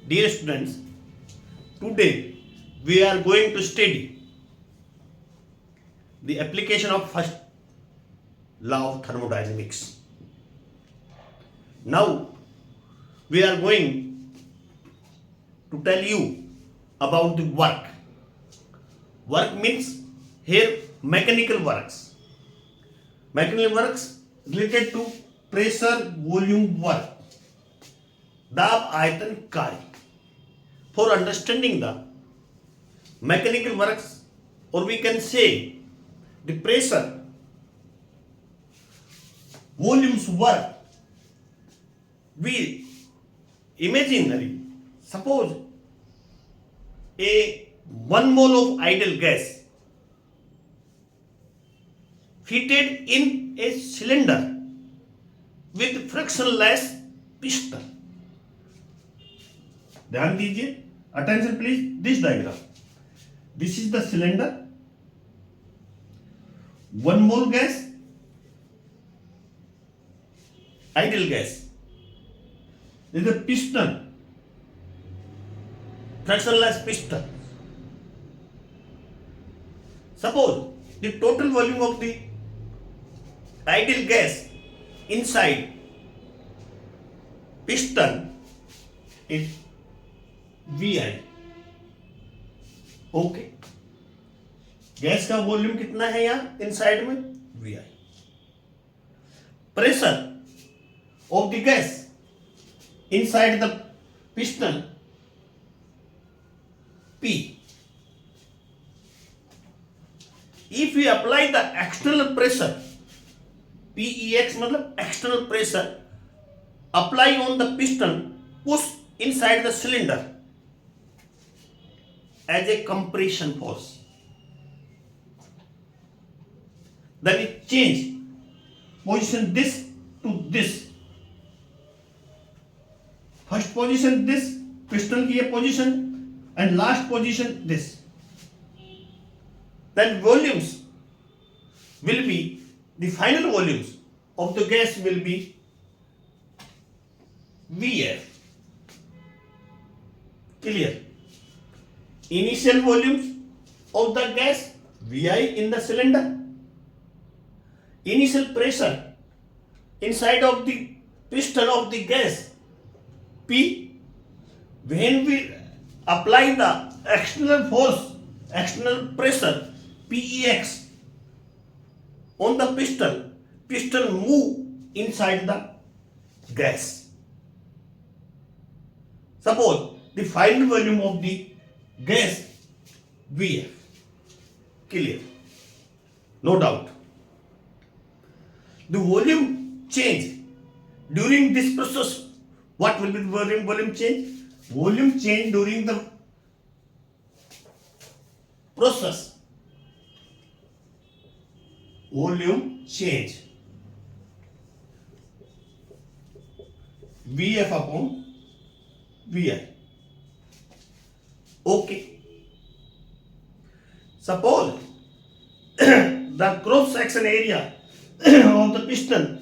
Dear students, today we are going to study the application of first law of thermodynamics. Now we are going to tell you about the work. Work means here mechanical works. Mechanical works related to pressure, volume, work. दाब आयतन कार्य. For understanding the mechanical works, or we can say the pressure, volumes, work, we imaginary suppose a 1 mole of ideal gas fitted in a cylinder with frictionless piston. ध्यान दीजिए, attention please, this diagram. This is the cylinder, 1 mole gas, ideal gas. This is a piston, frictionless piston. Suppose the total volume of the ideal gas inside piston is VI. Okay, gas का volume कितना है यहां inside में? VI. Pressure of the gas inside the piston P. If we apply the external pressure PEX मतलब external pressure apply on the piston, push inside the cylinder as a compression force, then it change position this to this. First position this, piston की ये position, and last position this. Then volumes will be, the final volumes of the gas will be VF. Clear? Initial volumes of the gas VI in the cylinder. Initial pressure inside of the piston of the gas P. When we apply the external force, external pressure PEX on the piston, piston move inside the gas. Suppose the final volume of the gas VF. Clear? No doubt. The volume change during this process. What will be the volume change? Volume change during the process. Volume change. VF upon VI. Okay. Suppose the cross section area of the piston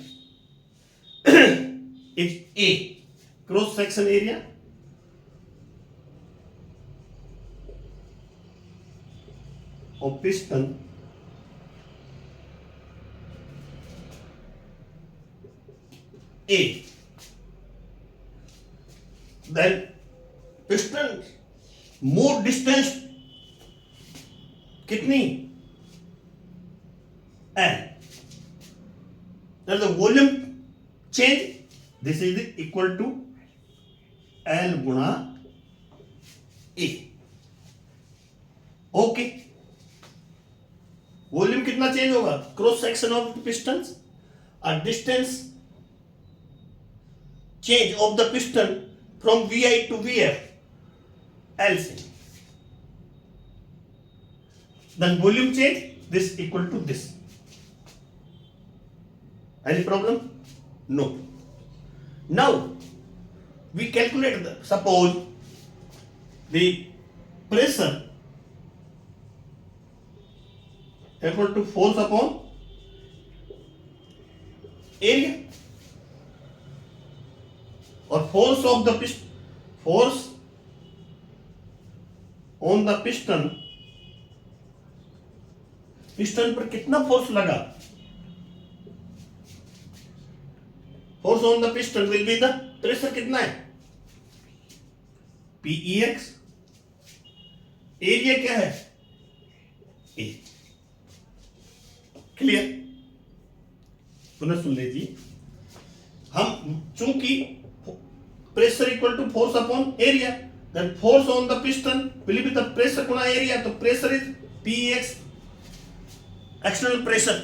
is A. Cross section area of piston A. Then piston more distance कितनी? L. Then the volume change, this is equal to L गुणा A. Okay, volume कितना change होगा? Cross section of the pistons, uh distance change of the piston from VI to VF, L से. Then volume change, this equal to this. Any problem? No. Now we calculate the, suppose the pressure equal to force upon area, or force of the piston, force on the piston, piston पर कितना force लगा, force on the piston will be the, pressure कितना है, PEX, area क्या है, ए। Clear? पुनः सुन लीजिए, हम चूंकि pressure equal to force upon area, then force on the piston will be the pressure गुना एरिया, तो pressure is PEX, external pressure,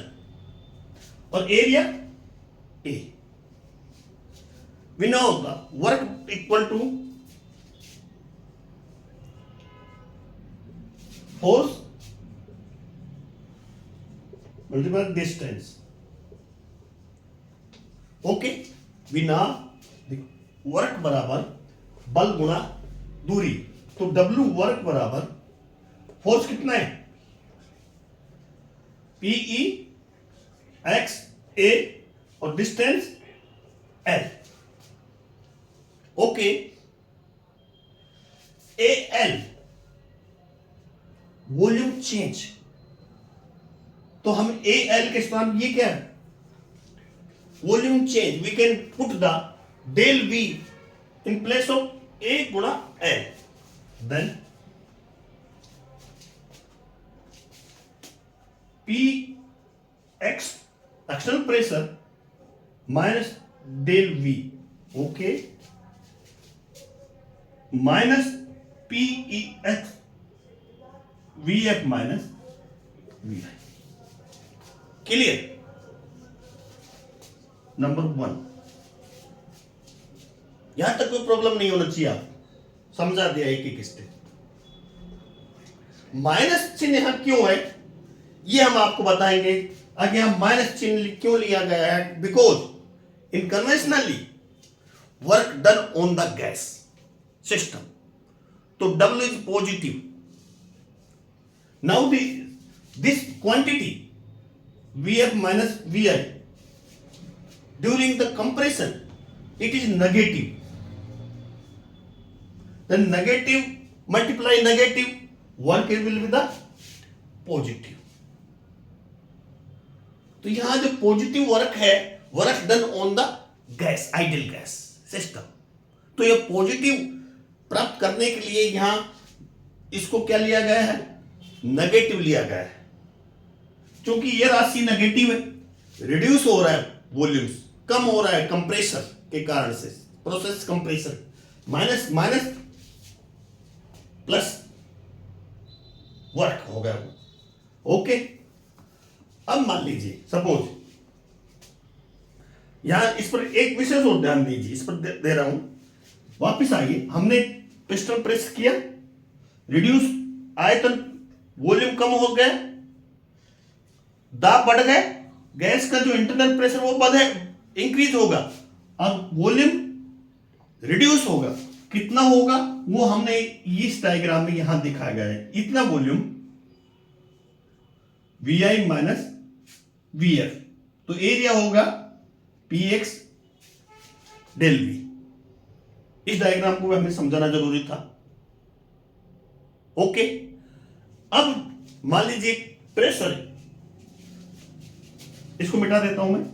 और area A. We know the work equal to force multiplied distance. Okay, we know the work बराबर बल गुणा दूरी, तो W work बराबर force कितना है, PEX A और distance L। Okay, AL volume change, तो हम AL के स्थान ये क्या है, volume change, we can put the del V in place of A गुणा L, then PX external pressure minus del V, okay, minus PEX VF minus VI। Clear? Number 1, यहां तक कोई प्रॉब्लम नहीं होना चाहिए, आप समझा दिया एक एक स्टेप। माइनस चिन्ह यहां क्यों है ये हम आपको बताएंगे। आगे हम माइनस चिन्ह क्यों लिया गया है, because in conventionally work done on the gas system, तो W is positive. Now this quantity VF minus VI during the compression it is negative. Then negative multiply negative, work will be the positive. तो यहां जो positive work है, work done on the gas, ideal gas system, तो ये positive प्राप्त करने के लिए यहां इसको क्या लिया गया है, नेगेटिव लिया गया है। क्योंकि ये राशि नेगेटिव है, रिड्यूस हो रहा है, वॉल्यूम्स कम हो रहा है कंप्रेसर के कारण से, process compressor, minus minus plus work हो गया। ओके, अब मान लीजिए सपोज यहां इस पर एक विशेष और ध्यान दीजिए, इस पर दे रहा हूं, वापिस आइए, हमने पिस्टन प्रेस किया, रिड्यूस, आयतन वॉल्यूम कम हो गया, दाब बढ़ गए, गैस का जो इंटरनल प्रेशर वो बढ़े, इंक्रीज होगा, अब वॉल्यूम रिड्यूस होगा, कितना होगा वो हमने इस डायग्राम में यहां दिखाया गया है, इतना वॉल्यूम VI माइनस VF, तो एरिया होगा PX डेल V। इस डायग्राम को हमें समझाना जरूरी था। ओके, अब मान लीजिए प्रेशर, इसको मिटा देता हूं मैं,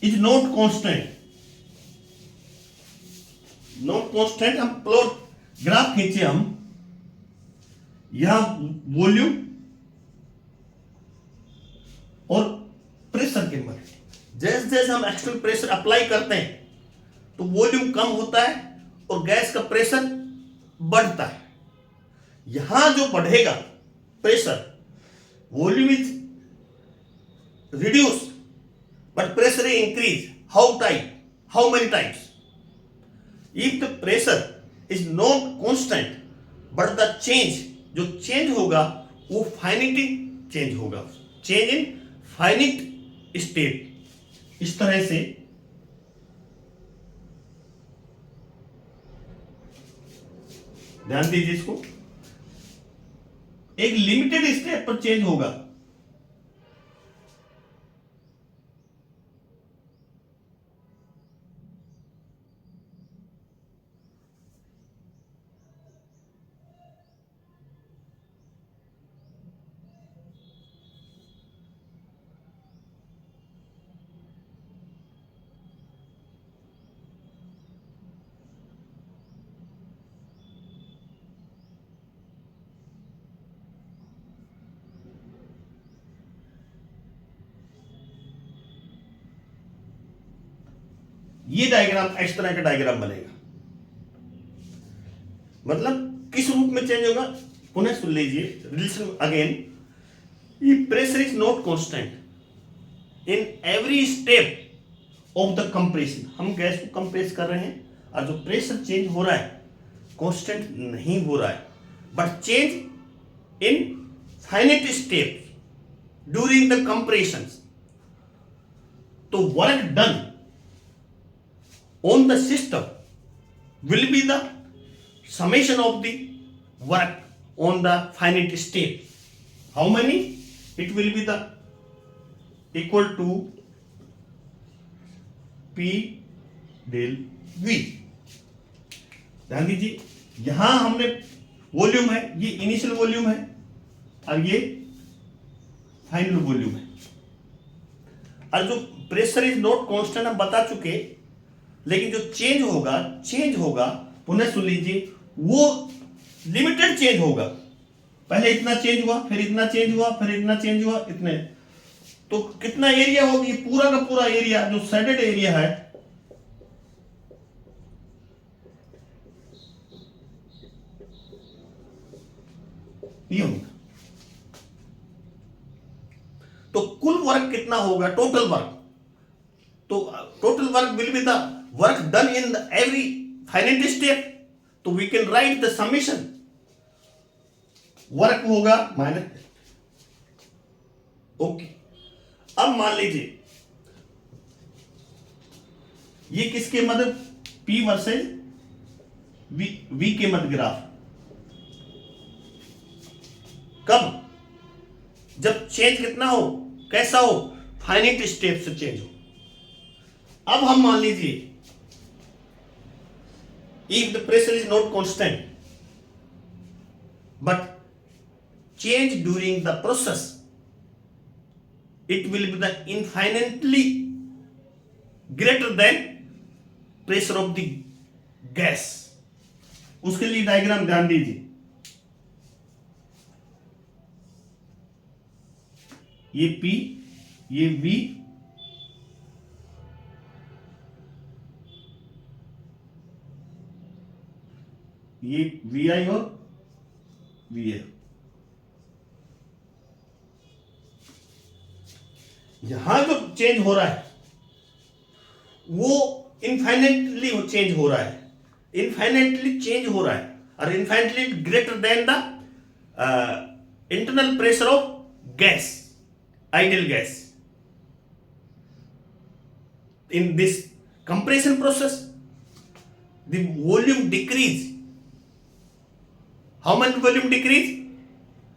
is not constant, not constant, हम प्लॉट ग्राफ खींचे, हम यहां वॉल्यूम और प्रेशर के मध्य जैसे जैसे हम एक्सटर्नल प्रेशर अप्लाई करते हैं तो वॉल्यूम कम होता है और गैस का प्रेशर बढ़ता है। यहां जो बढ़ेगा pressure, volume is reduce but pressure is increase, how time, how many times, if the pressure is not constant but the change, जो चेंज होगा वो फाइनिट चेंज होगा, चेंज इन फाइनिट स्टेट। इस तरह से ध्यान दीजिए, इसको एक लिमिटेड स्टेट पर चेंज होगा, ये डायग्राम इस तरह का डायग्राम बनेगा। मतलब किस रूप में चेंज होगा, पुनः सुन लीजिए रिलेशन अगेन। ये pressure is not constant in every step of the compression. हम गैस को कंप्रेस कर रहे हैं और जो प्रेशर चेंज हो रहा है कांस्टेंट नहीं हो रहा है, but change in finite steps during the compression. तो work done on the system will be the summation of the work on the finite state. How many? It will be the equal to P del V. ध्यान दीजिए, यहां हमने volume है, ये initial volume है और ये फाइनल वॉल्यूम है। और जो प्रेशर इज नॉट कांस्टेंट हम बता चुके, लेकिन जो चेंज होगा पुनः सुन लीजिए, वो लिमिटेड चेंज होगा। पहले इतना चेंज हुआ, फिर इतना चेंज हुआ, फिर इतना चेंज हुआ, इतने। तो कितना एरिया होगी, पूरा का पूरा एरिया जो शेडेड एरिया है ये होगा। तो कुल वर्क कितना होगा, टोटल वर्क। तो total work will be the work done in the every finite step. तो we can write the summation, work होगा माइनस। ओके, अब मान लीजिए ये किसके मध्य, P वर्सेस V के मध्य ग्राफ। कब, जब चेंज कितना हो, कैसा हो, फाइनाइट स्टेप से चेंज हो। अब हम मान लीजिए if the pressure is not constant but change during the process, it will be the infinitely greater than pressure of the gas. उसके लिए डायग्राम ध्यान दीजिए, ये P, ये V, ये VI और VA। यहां जो चेंज हो रहा है वो इनफाइनाइटली चेंज हो रहा है, इनफाइनाइटली चेंज हो रहा है और infinitely greater than the internal pressure of gas, ideal gas. In this compression process the volume decrease. How much volume decrease?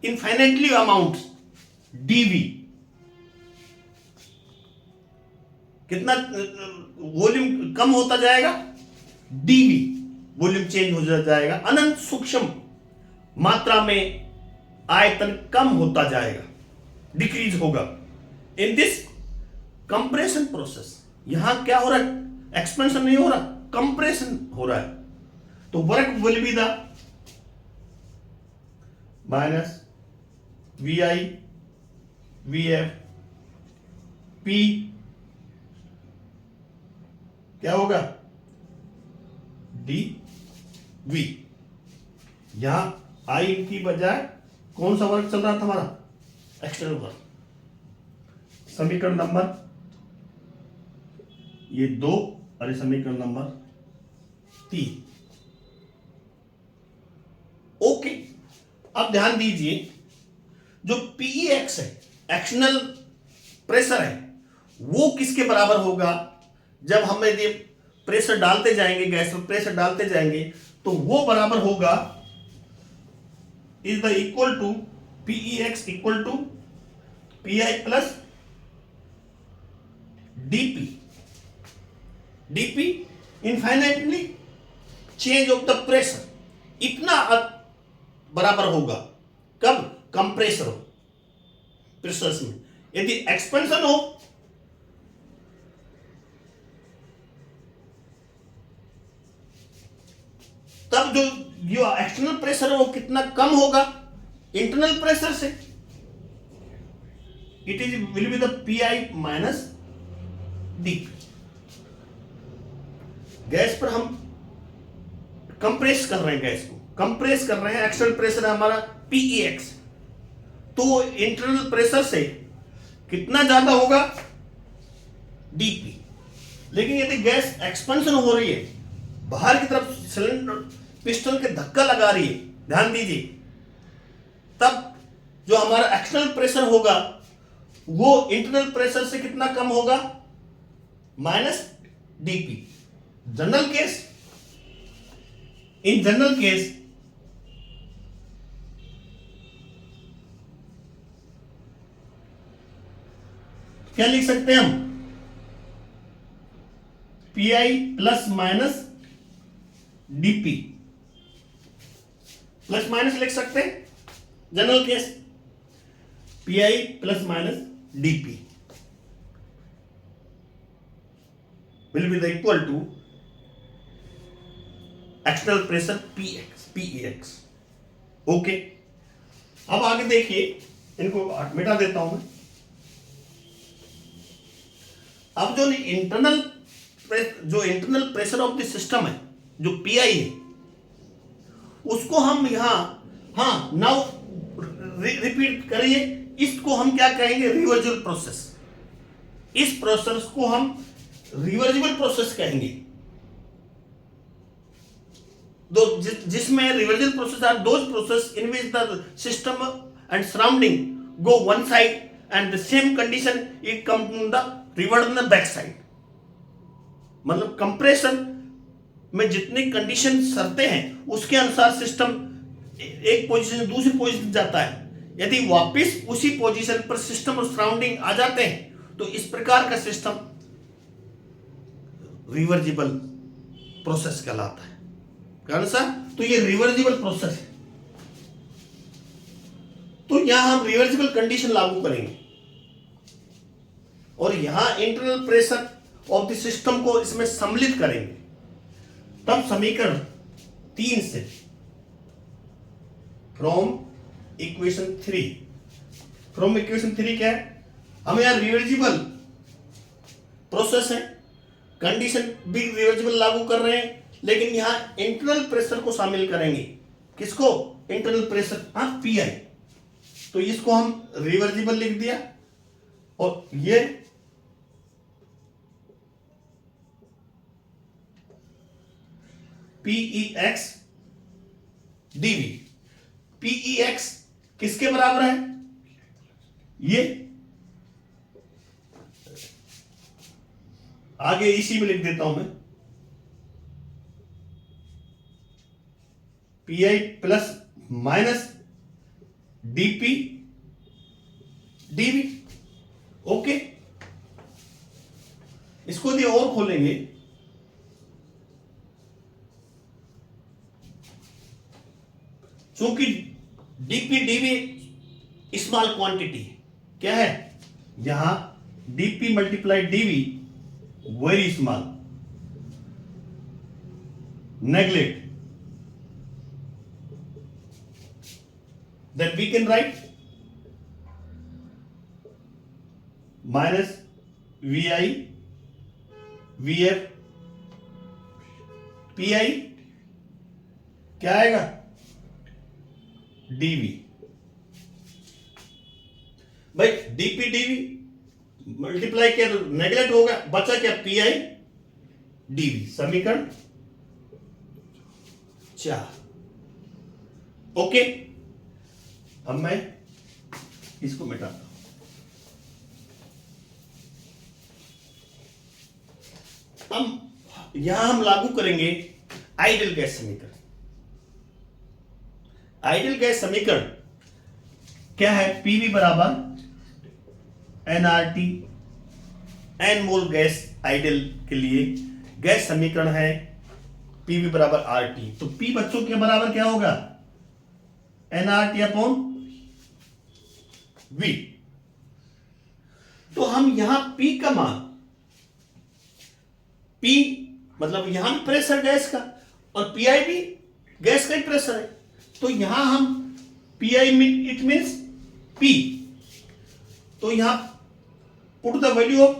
Infinitely amounts, dV। कितना वॉल्यूम कम होता जाएगा, dV वॉल्यूम चेंज हो जाएगा, अनंत सूक्ष्म मात्रा में आयतन कम होता जाएगा, डिक्रीज होगा। इन दिस कंप्रेशन प्रोसेस, यहां क्या हो रहा है, एक्सपेंशन नहीं हो रहा, कंप्रेशन हो रहा है। तो work will be the minus VI VF P, क्या होगा, DV। यहां I की बजाय कौन सा वर्क चल रहा था हमारा, एक्सटर्नल वर्क। समीकरण नंबर ये 2 और समीकरण नंबर 3। ओके, अब ध्यान दीजिए, जो PEX है, एक्शनल प्रेशर है, वो किसके बराबर होगा। जब हम यदि प्रेशर डालते जाएंगे, गैस में प्रेशर डालते जाएंगे, तो वो बराबर होगा, is the equal to PEX equal to PI plus DP। DP infinitely change of the pressure, इतना बराबर होगा कब, कंप्रेसर हो, प्रेशर्स में। यदि एक्सपेंशन हो तब जो एक्सटर्नल प्रेशर है वो कितना कम होगा इंटरनल प्रेशर से। It is will be the PI minus DP। Gas पर हम कंप्रेस कर रहे हैं, गैस को कंप्रेस कर रहे हैं, एक्सटर्नल प्रेशर है हमारा PEX। तो इंटरनल प्रेशर से कितना ज्यादा होगा? DP। लेकिन यदि गैस एक्सपेंशन हो रही है, बाहर की तरफ सिलेंडर पिस्टन के धक्का लगा रही है, ध्यान दीजिए, तब जो हमारा एक्सटर्नल प्रेशर होगा वो इंटरनल प्रेशर से कितना कम होगा? -DP। General case, in general case क्या लिख सकते हैं हम? PI plus minus DP, plus minus लिख सकते हैं general case, PI plus minus DP will be the equal to external pressure PEX। Okay, अब आगे देखिए, इनको मिटा देता हूं मैं। अब जो internal pressure of the system है, जो PI है, उसको हम यहां नाउ रिपीट करिए, इसको हम क्या कहेंगे? Reversible process. इस प्रोसेस को हम रिवर्सिबल प्रोसेस कहेंगे। जिसमें reversible process are those process in which the system and surrounding go one side and the same condition it come to the revert in the back side. मतलब compression में जितनी condition शर्तें हैं उसके अनुसार system एक पोजीशन से दूसरी पोजीशन जाता है। यदि वापस उसी पोजीशन पर सिस्टम और सराउंडिंग आ जाते हैं तो इस प्रकार का सिस्टम रिवर्सिबल प्रोसेस कहलाता है। कौन सा? तो ये रिवर्सिबल प्रोसेस है। तो यहां हम रिवर्सिबल कंडीशन लागू करेंगे और यहां internal pressure of the system को इसमें सम्मिलित करेंगे। तब समीकरण 3 से फ्रॉम इक्वेशन 3 क्या है? हम यहां रिवर्सिबल प्रोसेस है, कंडीशन भी रिवर्सिबल लागू कर रहे हैं, लेकिन यहां इंटरनल प्रेशर को शामिल करेंगे। किसको? Internal pressure, PI। तो इसको हम रिवर्सिबल लिख दिया और ये PEX dV। PEX किसके बराबर है? ये आगे इसी में लिख देता हूं मैं, PI plus minus DP dV। Okay, इसको यदि और खोलेंगे, चूंकि DP dV स्मॉल क्वांटिटी है, क्या है? यहां DP multiply DV very small, neglect, then we can write minus VI VF PI क्या आएगा? DV। भाई DP DV मल्टीप्लाई किया तो नेगलेक्ट हो गया, बचा क्या? PI DV। समीकरण 4। ओके, अब मैं इसको मिटाता हूं। अब यहां हम लागू करेंगे आइडियल गैस समीकरण। आइडियल गैस समीकरण क्या है? PV बराबर nRT, n मोल गैस आइडियल के लिए गैस समीकरण है PV बराबर RT। तो P बच्चों के बराबर क्या होगा? nRT upon V। तो हम यहां P का मान, P मतलब यहां भी प्रेशर गैस का और PI भी गैस का ही प्रेशर है, तो यहां हम PI इट मींस P, तो यहां put the value of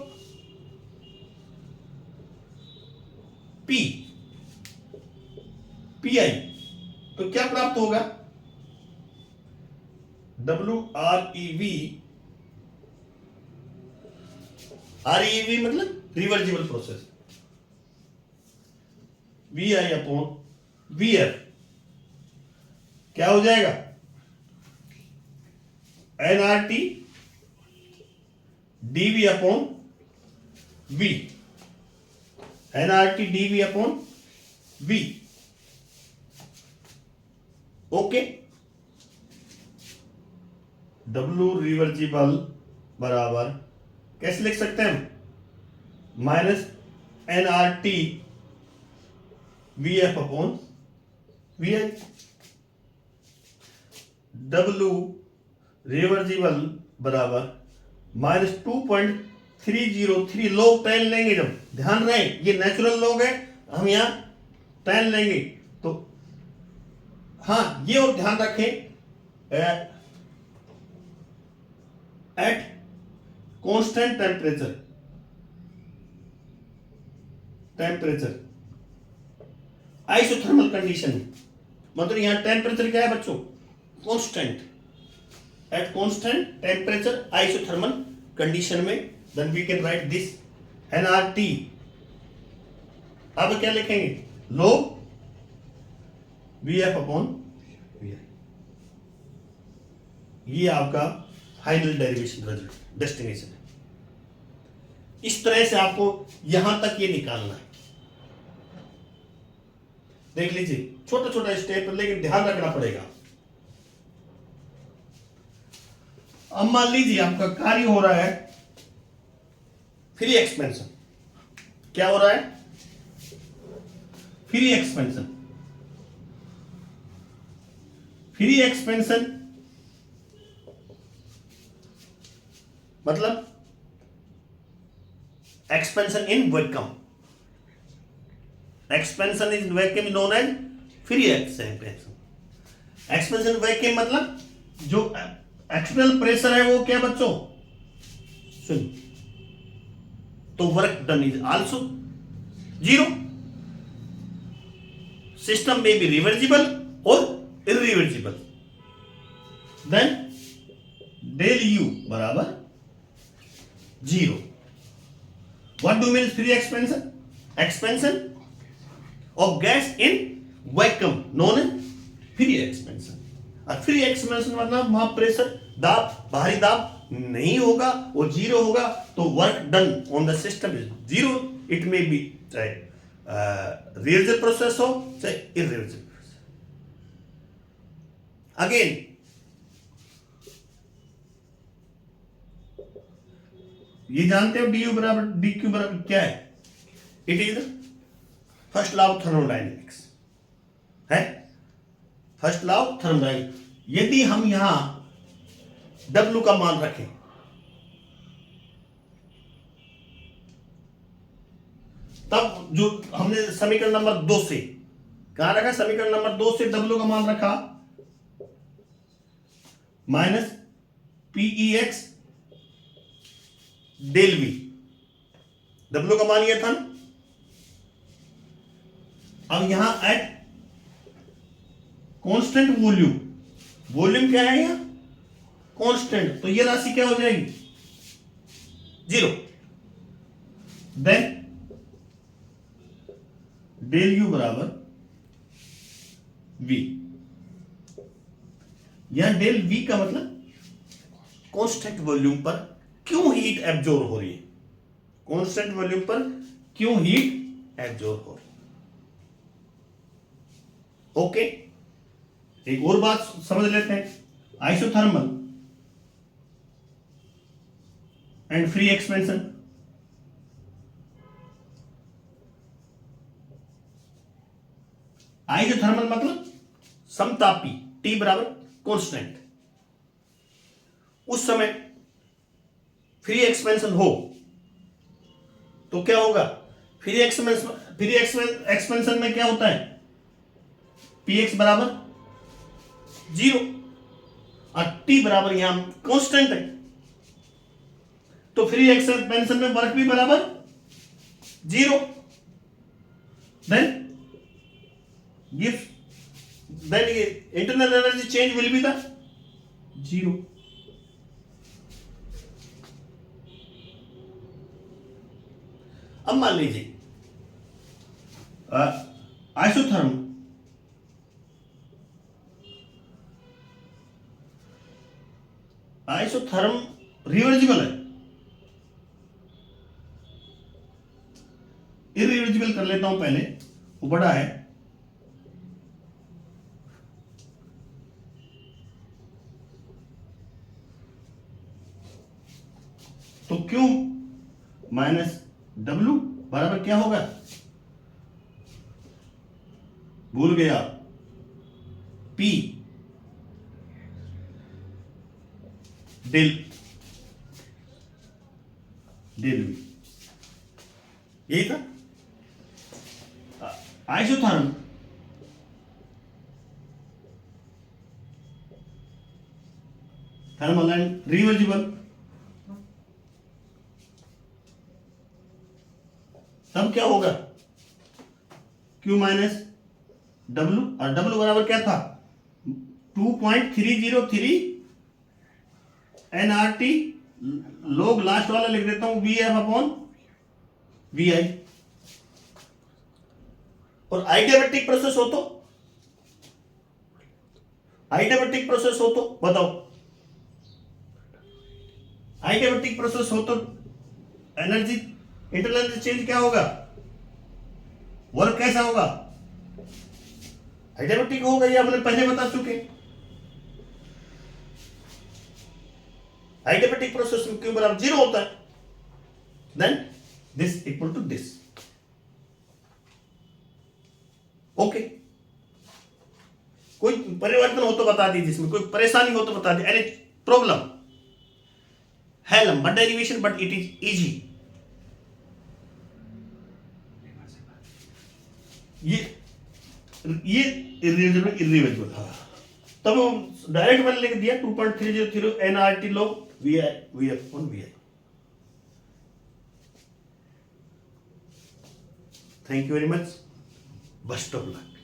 P P I, तो क्या प्राप्त होगा? WREV, REV मतलब reversible process, VI upon VF क्या हो जाएगा? NRT DV upon V, NRT DV upon V। Okay, W reversible बराबर कैसे लिख सकते हैं हम? Minus NRT VF upon VI। W reversible बराबर -2.303 लोग 10 लेंगे, जब ध्यान रहे ये नेचुरल लोग है, हम यहां 10 लेंगे तो हाँ, ये और ध्यान रखें at constant temperature isothermal condition, मतलब यहां टेम्परेचर क्या है बच्चों? Constant, at constant temperature isothermal condition में, then we can write this NRT। अब क्या लिखेंगे? लोग VF अपॉन VI। ये आपका फाइनल डेरिवेशन रिजल्ट डेस्टिनेशन है। इस तरह से आपको यहां तक ये निकालना है। देख लीजिए छोटा छोटा स्टेप, लेकिन ध्यान रखना पड़ेगा। अब मान लीजिए आपका कार्य हो रहा है फ्री एक्सपेंशन। क्या हो रहा है? Free expansion. फ्री एक्सपेंशन मतलब expansion in vacuum. Expansion is vacuum known as free expansion. Expansion vacuum मतलब जो एक्सटर्नल प्रेशर है वो क्या बच्चों? सुन, तो work done is also zero. System में भी रिवर्सिबल और इरिवर्सिबल। देन डेल यू बराबर zero. What do mean free expansion? Expansion of gas in vacuum known as free expansion. और फ्री एक्सपेंशन मतलब वहां प्रेशर, दाब, बाहरी दाब नहीं होगा, वो जीरो होगा, तो work done on the system is zero. It may be चाहे रिवर्सिबल प्रोसेस हो चाहे इरिवर्सिबल प्रोसेस। अगेन ये जानते हो du बराबर dq बराबर क्या है? It is first law of thermodynamics है। First law of thermodynamics. यदि हम यहां W का मान रखें, तब जो हमने समीकरण नंबर 2 से कहां रखा? समीकरण नंबर 2 से W का मान रखा minus PEX del V। W का मान यह था ना। अब यहां एट कांस्टेंट वॉल्यूम, वॉल्यूम क्या है यहां? कांस्टेंट, तो ये राशि क्या हो जाएगी? जीरो। देन डेल यू बराबर V। यहां डेल V का मतलब कांस्टेंट वॉल्यूम पर क्यों हीट एब्जॉर्ब हो रही है? कांस्टेंट वॉल्यूम पर क्यों हीट एब्जॉर्ब हो रही है? ओके, एक और बात समझ लेते हैं। Isothermal and free expansion. Isothermal मतलब समतापी, T बराबर कांस्टेंट। उस समय फ्री एक्सपेंशन हो तो क्या होगा? फ्री एक्सपेंशन में क्या होता है? Px बराबर जीरो और T बराबर यहां कांस्टेंट है, तो फ्री एक्सपेंशन में वर्क भी बराबर zero. Then gives, then internal energy change will be the 0. अब मान लीजिए आइसोथर्म रिवर्जिबल है, इरिवर्जिबल कर लेता हूं पहले, वो बड़ा है, तो Q माइनस W बराबर क्या होगा, भूल गया, P डेल V, यही था। आइसोथर्म थर्मल एंड रिवर्जिबल, तब क्या होगा, Q माइनस W, और W बराबर क्या था 2.303 nRT, लोग लास्ट वाला लिख देता हूं VF अपॉन VI। और आइडियाबैटिक प्रोसेस हो तो बताओ, आइडियाबैटिक प्रोसेस हो तो एनर्जी, इंटरनल एनर्जी चेंज क्या होगा, वर्क कैसा होगा, आइडियाबैटिक होगा, ये हमने पहले बता चुके। आइडियाबैटिक प्रोसेस में Q बराबर 0 होता है, then this equal to this. Okay, कोई परिवर्तन हो तो बता दीजिए, इसमें कोई परेशानी हो तो बता दीजिए, एनी प्रॉब्लम है लंबा derivation but it is easy. ये इरिवर्सिबल, तब डायरेक्ट मैंने लिख दिया 2.303 nRT log VF on VI। Thank you very much, best of luck.